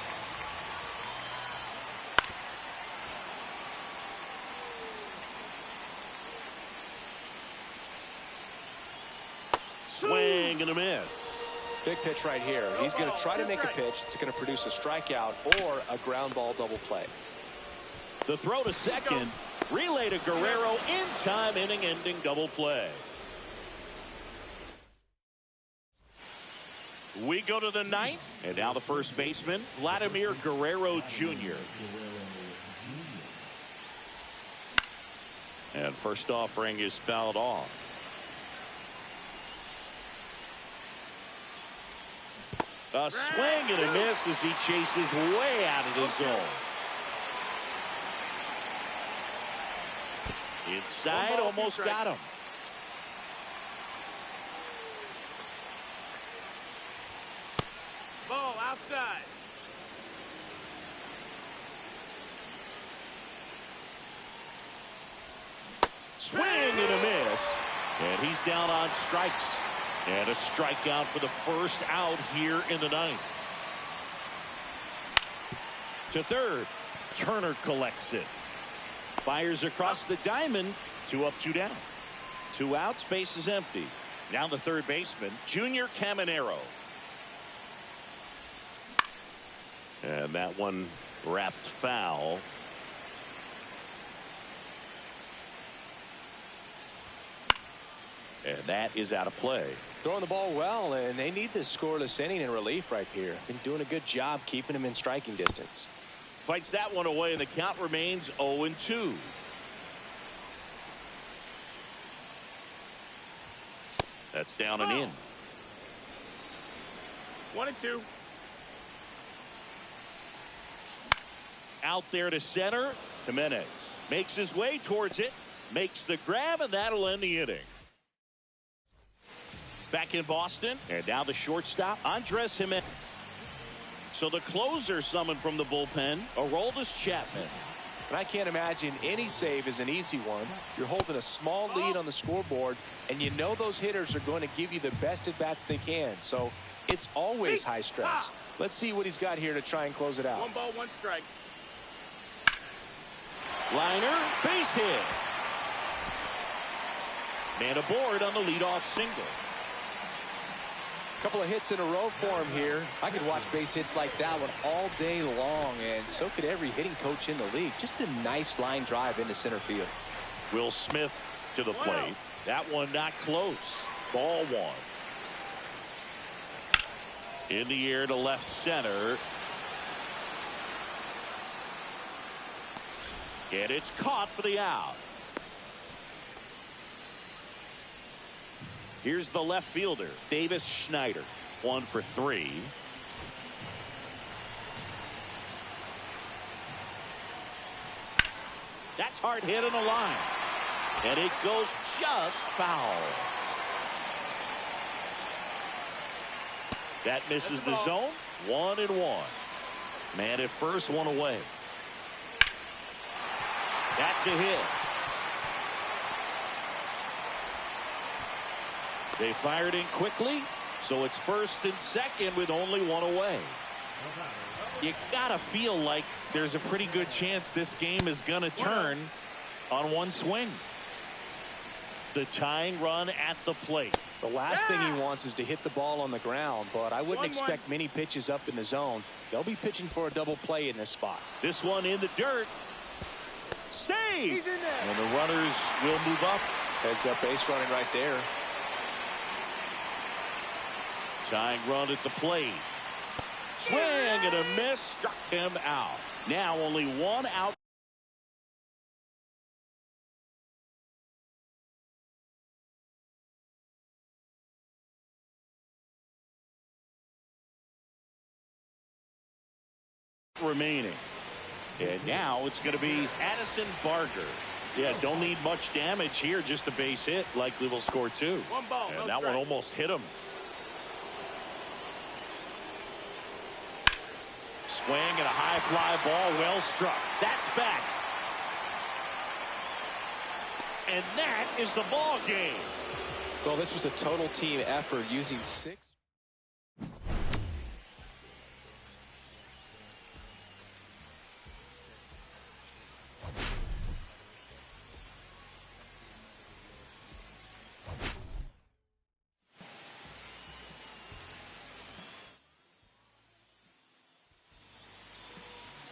Swing and a miss. Big pitch right here. He's going to try to make a pitch that's going to produce a strikeout or a ground ball double play. The throw to second. Relay to Guerrero, in time, inning-ending double play. We go to the 9th, and now the first baseman, Vladimir Guerrero Jr. And first offering is fouled off. A swing and a miss as he chases way out of the zone. Inside, almost got him. Ball outside. Swing and a miss. And he's down on strikes. And a strikeout for the first out here in the 9th. To 3rd. Turner collects it. Fires across the diamond. 2 up, 2 down. 2 outs, base is empty. Now the third baseman, Junior Caminero. And that one wrapped foul. And that is out of play. Throwing the ball well, and they need this scoreless inning in relief right here. Been doing a good job keeping him in striking distance. Fights that one away, and the count remains 0-2. That's down and in. 1-2. Out there to center. Jimenez makes his way towards it, makes the grab, and that'll end the inning. Back in Boston, and now the shortstop, Andres Jimenez. So the closer summoned from the bullpen, Aroldis Chapman. And I can't imagine any save is an easy one. You're holding a small lead on the scoreboard, and you know those hitters are going to give you the best at-bats they can. So it's always high stress. Let's see what he's got here to try and close it out. 1 ball, 1 strike. Liner, base hit. Man aboard on the leadoff single. Couple of hits in a row for him here. I could watch base hits like that one all day long, and so could every hitting coach in the league. Just a nice line drive into center field. Will Smith to the plate. That one not close. Ball 1. In the air to left center. And it's caught for the out. Here's the left fielder, Davis Schneider. 1 for 3. That's hard hit on the line. And it goes just foul. That misses the zone. 1-1. Man at first, 1 away. That's a hit. They fired in quickly, so it's 1st and 2nd with only 1 away. You gotta feel like there's a pretty good chance this game is gonna turn on one swing. The tying run at the plate. The last thing he wants is to hit the ball on the ground, but I wouldn't expect many pitches up in the zone. They'll be pitching for a double play in this spot. This one in the dirt. Save! He's in there. And the runners will move up. Heads up base running right there. Tying run at the plate. Swing and a miss. Struck him out. Now only 1 out. Remaining. And now it's going to be Addison Barger. Yeah, don't need much damage here. Just a base hit. Likely will score 2. 1 ball. And No that strike. one almost hit him. Swing and a high fly ball. Well struck. That's back. And that is the ball game. Well, this was a total team effort using 6.